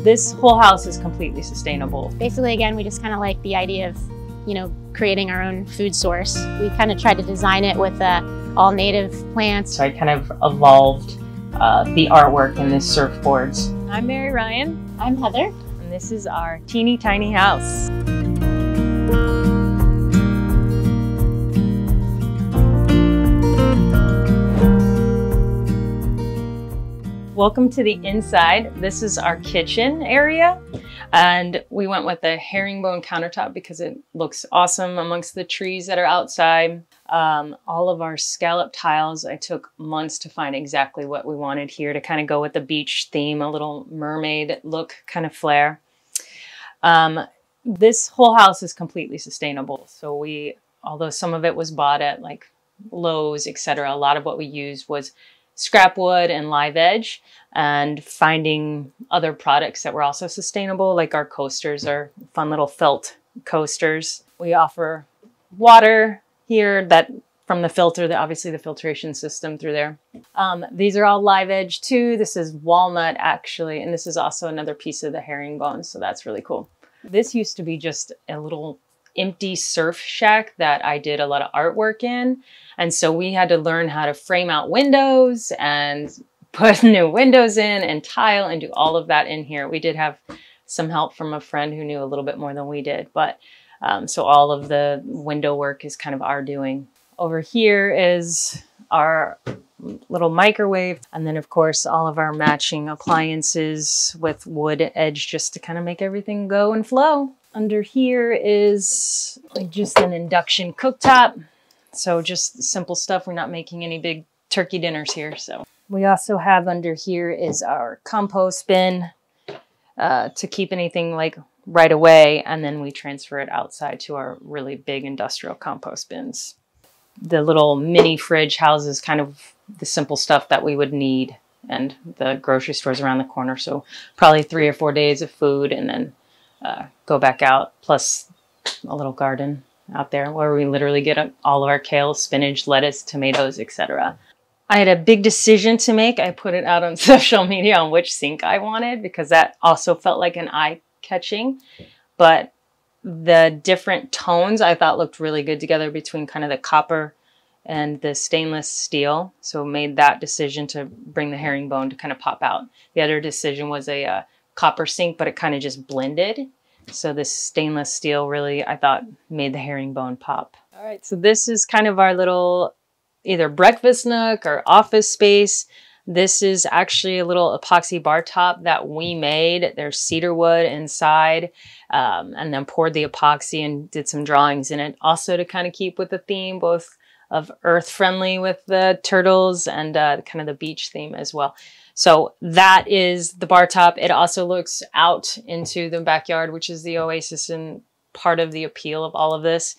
This whole house is completely sustainable. Basically, again, we just kind of like the idea of, you know, creating our own food source. We kind of tried to design it with all native plants. So I kind of evolved the artwork in this surfboards. I'm Mariryan. I'm Heather. And this is our teeny tiny house. Welcome to the inside. This is our kitchen area, and we went with a herringbone countertop because it looks awesome amongst the trees that are outside. All of our scallop tiles, I took months to find exactly what we wanted here to kind of go with the beach theme, a little mermaid look kind of flair. This whole house is completely sustainable. So although some of it was bought at like Lowe's, etc., a lot of what we used was scrap wood and live edge, and finding other products that were also sustainable, like our coasters are fun little felt coasters. We offer water here that from the filter, obviously the filtration system through there. These are all live edge too. This is walnut actually, and this is also another piece of the herringbone, so that's really cool. This used to be just a little empty surf shack that I did a lot of artwork in. And so we had to learn how to frame out windows and put new windows in and tile and do all of that in here. We did have some help from a friend who knew a little bit more than we did, but so all of the window work is kind of our doing. Over here is our little microwave. And then of course, all of our matching appliances with wood edge just to kind of make everything go and flow. Under here is like just an induction cooktop. So just simple stuff. We're not making any big turkey dinners here. So we also have under here is our compost bin to keep anything like right away. And then we transfer it outside to our really big industrial compost bins. The little mini fridge houses kind of the simple stuff that we would need, and the grocery stores around the corner. So probably 3 or 4 days of food, and then go back out, plus a little garden out there where we literally get all of our kale, spinach, lettuce, tomatoes, etc. I had a big decision to make. I put it out on social media on which sink I wanted because that also felt like an eye-catching. But the different tones I thought looked really good together between kind of the copper and the stainless steel. So made that decision to bring the herringbone to kind of pop out. The other decision was a copper sink, but it kind of just blended. So this stainless steel really, I thought, made the herringbone pop. All right, so this is kind of our little either breakfast nook or office space. This is actually a little epoxy bar top that we made. There's cedar wood inside, and then poured the epoxy and did some drawings in it. Also to kind of keep with the theme, both of earth friendly with the turtles and kind of the beach theme as well. So that is the bar top. It also looks out into the backyard, which is the oasis and part of the appeal of all of this.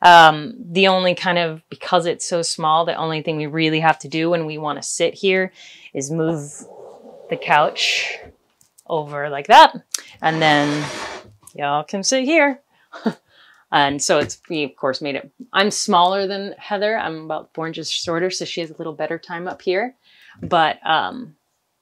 The only kind of, because it's so small, the only thing we really have to do when we want to sit here is move the couch over like that. And then y'all can sit here. And so we of course made it, I'm smaller than Heather. I'm about 4 inches shorter, so she has a little better time up here. But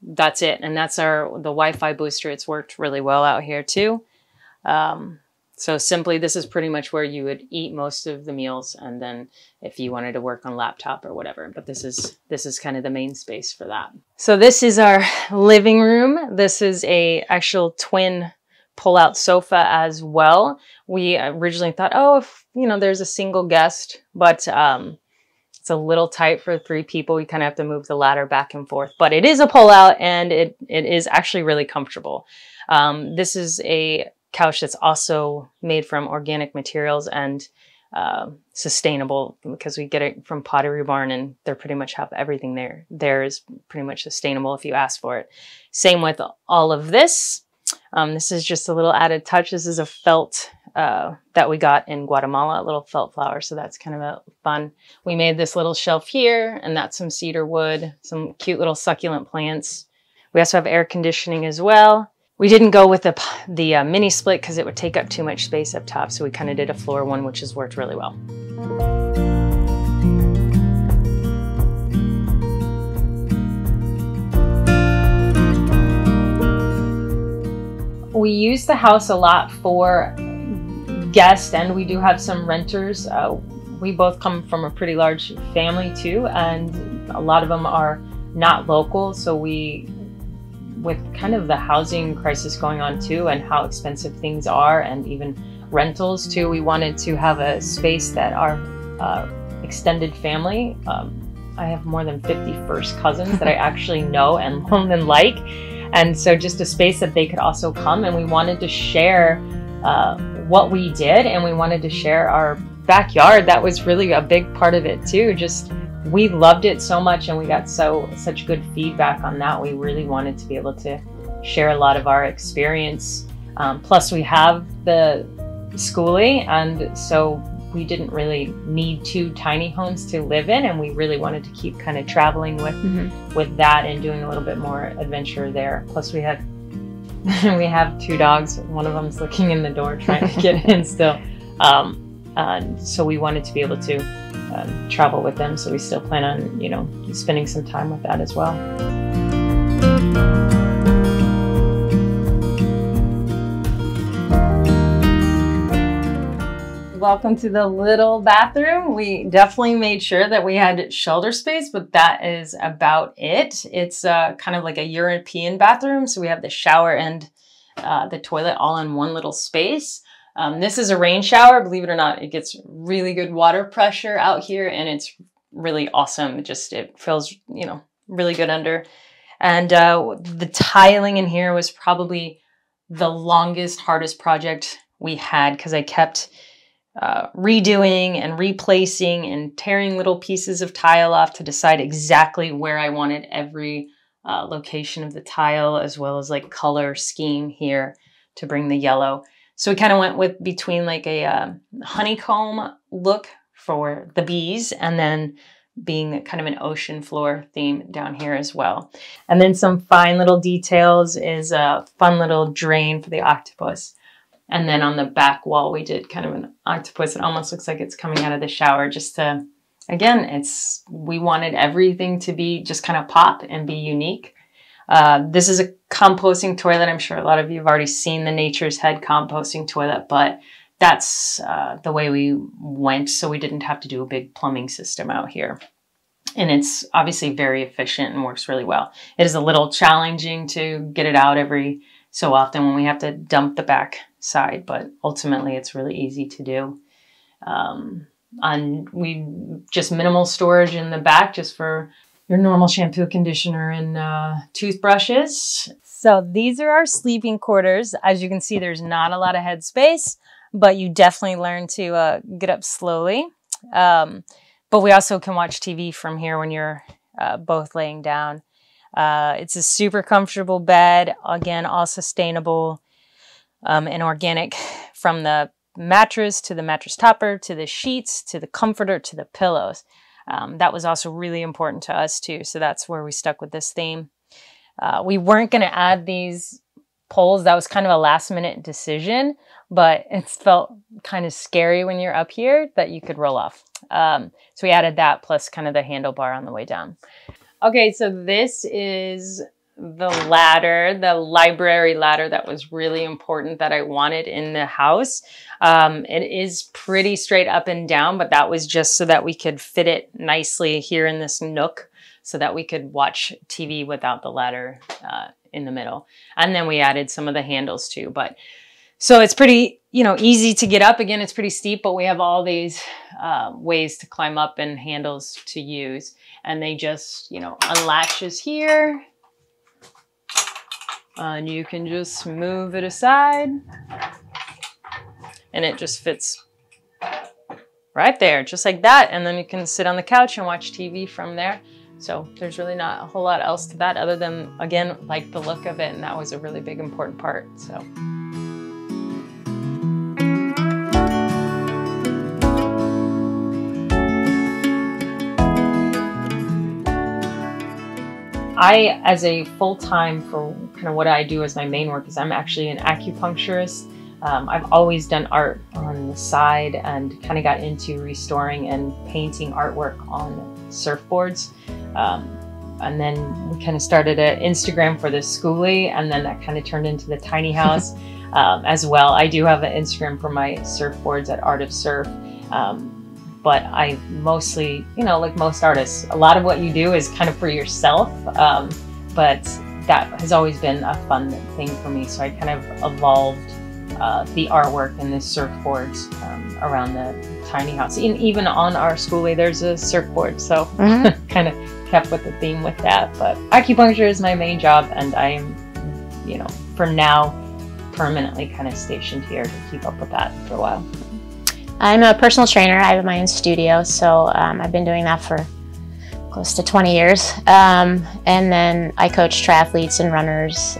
that's it. And that's the Wi-Fi booster. It's worked really well out here too. So simply, this is pretty much where you would eat most of the meals. And then if you wanted to work on laptop or whatever, but this is kind of the main space for that. So this is our living room. This is a actual twin pull-out sofa as well. We originally thought, oh, if there's a single guest, but it's a little tight for 3 people. You kind of have to move the ladder back and forth, but it is a pull-out and it is actually really comfortable. This is a couch that's also made from organic materials and sustainable, because we get it from Pottery Barn and they pretty much have everything there. There is pretty much sustainable if you ask for it. Same with all of this. This is just a little added touch. This is a felt that we got in Guatemala, a little felt flower. So that's kind of fun. We made this little shelf here, and that's some cedar wood, some cute little succulent plants. We also have air conditioning as well. We didn't go with the mini split because it would take up too much space up top. So we kind of did a floor one, which has worked really well. we use the house a lot for guests, and we do have some renters. We both come from a pretty large family too, and a lot of them are not local. So with kind of the housing crisis going on too, and how expensive things are, and even rentals too, we wanted to have a space that our extended family, I have more than 50 first cousins that I actually know and love and like. And so just a space that they could also come, and we wanted to share what we did, and we wanted to share our backyard. That was really a big part of it too. Just, we loved it so much, and we got such good feedback on that. We really wanted to be able to share a lot of our experience. Plus we have the schoolie, and so we didn't really need 2 tiny homes to live in, and we really wanted to keep kind of traveling with that and doing a little bit more adventure there. Plus we have 2 dogs. One of them's looking in the door trying to get in still. So we wanted to be able to travel with them. So we still plan on, you know, spending some time with that as well. Welcome to the little bathroom. We definitely made sure that we had shoulder space, but that is about it. It's kind of like a European bathroom. So we have the shower and the toilet all in one little space. This is a rain shower. Believe it or not, it gets really good water pressure out here, and it's really awesome. It feels, you know, really good under. And the tiling in here was probably the longest, hardest project we had, because I kept redoing and replacing and tearing little pieces of tile off to decide exactly where I wanted every location of the tile, as well as like color scheme here to bring the yellow. So we kind of went with between like a honeycomb look for the bees, and then being kind of an ocean floor theme down here as well. And then some fine little details is a fun little drain for the octopus. And then on the back wall, we did kind of an octopus. It almost looks like it's coming out of the shower, just to, again, we wanted everything to be just kind of pop and be unique. This is a composting toilet. I'm sure a lot of you have already seen the Nature's Head composting toilet, but that's the way we went. So we didn't have to do a big plumbing system out here. And it's obviously very efficient and works really well. It is a little challenging to get it out every so often when we have to dump the back side, but ultimately it's really easy to do. And we just minimal storage in the back, just for your normal shampoo, conditioner, and toothbrushes. So these are our sleeping quarters. As you can see, there's not a lot of headspace, but you definitely learn to get up slowly. But we also can watch TV from here when you're both laying down. It's a super comfortable bed. Again, all sustainable and organic, from the mattress to the mattress topper, to the sheets, to the comforter, to the pillows. That was also really important to us too. So that's where we stuck with this theme. We weren't going to add these poles. That was kind of a last minute decision, but it felt kind of scary when you're up here that you could roll off. So we added that, plus kind of the handlebar on the way down. Okay, so this is the ladder, the library ladder that was really important that I wanted in the house. It is pretty straight up and down, but that was just so that we could fit it nicely here in this nook, so that we could watch TV without the ladder in the middle. And then we added some of the handles too. But so it's pretty, you know, easy to get up. Again, it's pretty steep, but we have all these ways to climb up and handles to use. And they just, you know, unlatches here. And you can just move it aside. And it just fits right there, just like that. And then you can sit on the couch and watch TV from there. So there's really not a whole lot else to that, other than, again, like the look of it. And that was a really big, important part. So. I, as a full-time, for kind of what I do as my main work, is I'm actually an acupuncturist. I've always done art on the side, and kind of got into restoring and painting artwork on surfboards. And then we kind of started an Instagram for the schoolie, and then that kind of turned into the tiny house as well. I do have an Instagram for my surfboards at Art of Surf. But I mostly, like most artists, a lot of what you do is kind of for yourself. But that has always been a fun thing for me. So I kind of evolved the artwork and the surfboards around the tiny house. Even on our schoolie, there's a surfboard. So kind of kept with the theme with that. But acupuncture is my main job, and I am, for now, permanently kind of stationed here to keep up with that for a while. I'm a personal trainer. I have my own studio, so I've been doing that for close to 20 years. And then I coach triathletes and runners,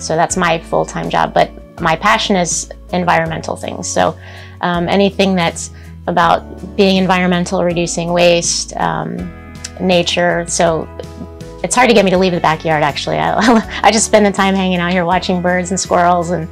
so that's my full-time job. But my passion is environmental things, so anything that's about being environmental, reducing waste, nature. So it's hard to get me to leave the backyard, actually. I just spend the time hanging out here watching birds and squirrels and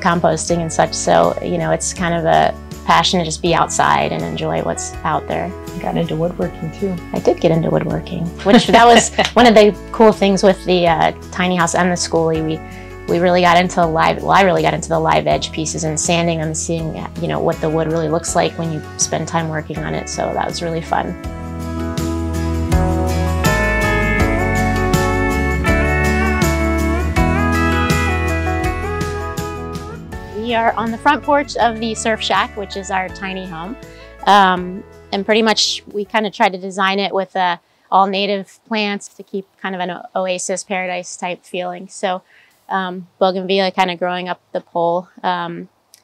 composting and such. So, it's kind of a passion to just be outside and enjoy what's out there. You got into woodworking too. I did get into woodworking, which that was one of the cool things with the tiny house and the schoolie. We really got into I really got into the live edge pieces and sanding them, seeing, what the wood really looks like when you spend time working on it. So that was really fun. We are on the front porch of the Surf Shack, which is our tiny home. And pretty much we kind of tried to design it with all native plants to keep kind of an oasis paradise type feeling. So bougainvillea kind of growing up the pole.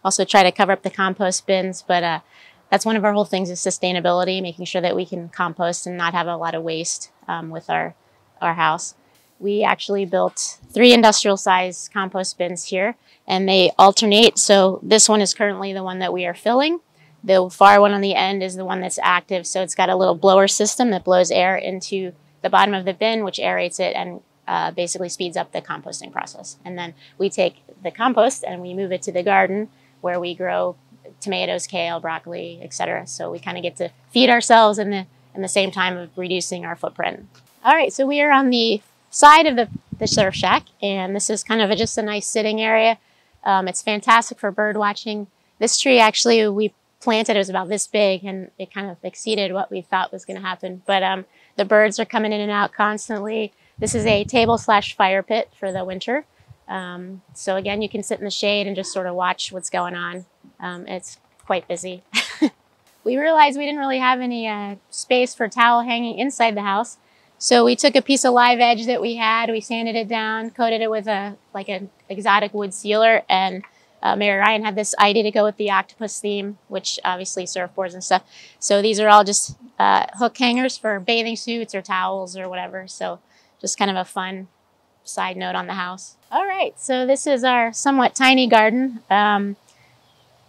Also try to cover up the compost bins, but that's one of our whole things is sustainability, making sure that we can compost and not have a lot of waste with our house. We actually built 3 industrial size compost bins here, and they alternate. So this one is currently the one that we are filling. The far one on the end is the one that's active. So it's got a little blower system that blows air into the bottom of the bin, which aerates it and basically speeds up the composting process. And then we take the compost and we move it to the garden where we grow tomatoes, kale, broccoli, etc. So we kind of get to feed ourselves in the same time of reducing our footprint. All right, so we are on the side of the Surf Shack, and this is kind of just a nice sitting area. It's fantastic for bird watching. This tree actually we planted, it was about this big, and it kind of exceeded what we thought was going to happen. But the birds are coming in and out constantly. This is a table/fire pit for the winter. So again, you can sit in the shade and just sort of watch what's going on. It's quite busy. We realized we didn't really have any space for towel hanging inside the house. So we took a piece of live edge that we had, we sanded it down, coated it with an exotic wood sealer, and Mariryan had this idea to go with the octopus theme, which obviously surfboards and stuff. So these are all just hook hangers for bathing suits or towels or whatever. So just kind of a fun side note on the house. All right, so this is our somewhat tiny garden.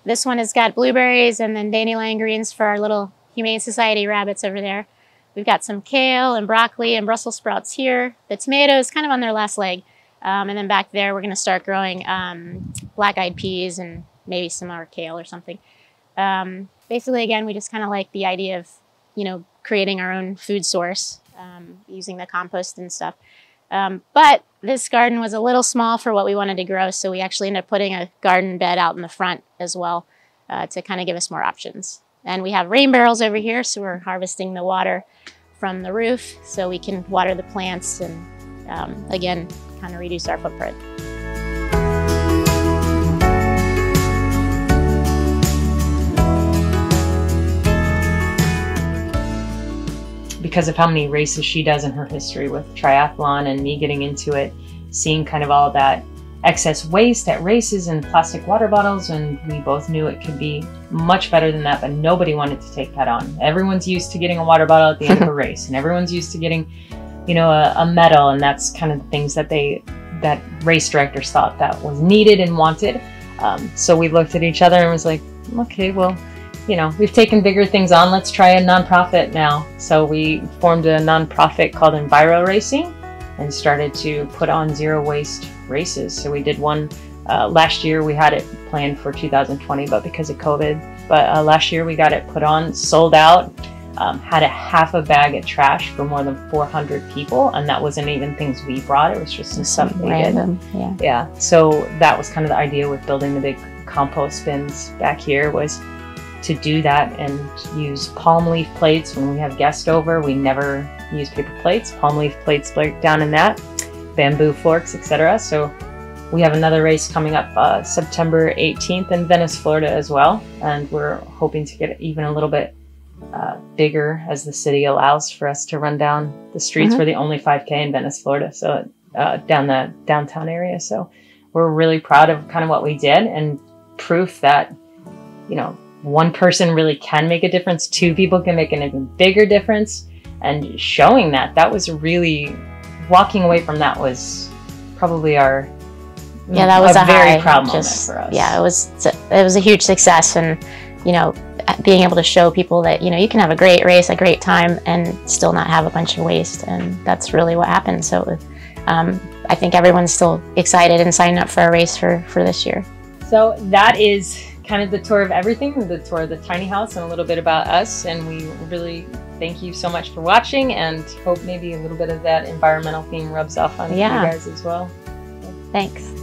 This one has got blueberries and then dandelion greens for our little Humane Society rabbits over there. We've got some kale and broccoli and Brussels sprouts here. The tomatoes kind of on their last leg. And then back there, we're going to start growing black-eyed peas and maybe some more kale or something. Basically, again, we just kind of like the idea of, creating our own food source using the compost and stuff. But this garden was a little small for what we wanted to grow, so we actually ended up putting a garden bed out in the front as well to kind of give us more options. And we have rain barrels over here, so we're harvesting the water from the roof so we can water the plants and, again, kind of reduce our footprint. Because of how many races she does in her history with triathlon and me getting into it, seeing kind of all that excess waste at races and plastic water bottles, and we both knew it could be much better than that, but nobody wanted to take that on. Everyone's used to getting a water bottle at the end of a race, and everyone's used to getting, a medal, and that's kind of the things that that race directors thought that was needed and wanted. So we looked at each other and was like, okay, well, we've taken bigger things on, let's try a nonprofit now. So we formed a nonprofit called Enviro Racing and started to put on zero waste races. So we did one last year. We had it planned for 2020, but because of COVID. But last year we got it put on, sold out. had a half a bag of trash for more than 400 people, and that wasn't even things we brought. It was just some stuff they did. Yeah. So that was kind of the idea with building the big compost bins back here, was to do that and use palm leaf plates. When we have guests over, we never use paper plates. Palm leaf plates break down in that, bamboo forks, etc. So we have another race coming up September 18th in Venice, Florida as well, and we're hoping to get even a little bit bigger as the city allows for us to run down the streets. We're the only 5K in Venice, Florida, so down the downtown area. So we're really proud of kind of what we did, and proof that, you know, one person really can make a difference, two people can make an even bigger difference, and showing that was really, walking away from that was probably our that was a very high, proud moment for us. Yeah, it was a huge success, and you know, being able to show people that, you know, you can have a great race, a great time, and still not have a bunch of waste, and that's really what happened. So I think everyone's still excited and signing up for a race for this year. So that is kind of the tour of everything, the tour of the tiny house, and a little bit about us. And we really thank you so much for watching, and hope maybe a little bit of that environmental theme rubs off on you guys as well. Thanks.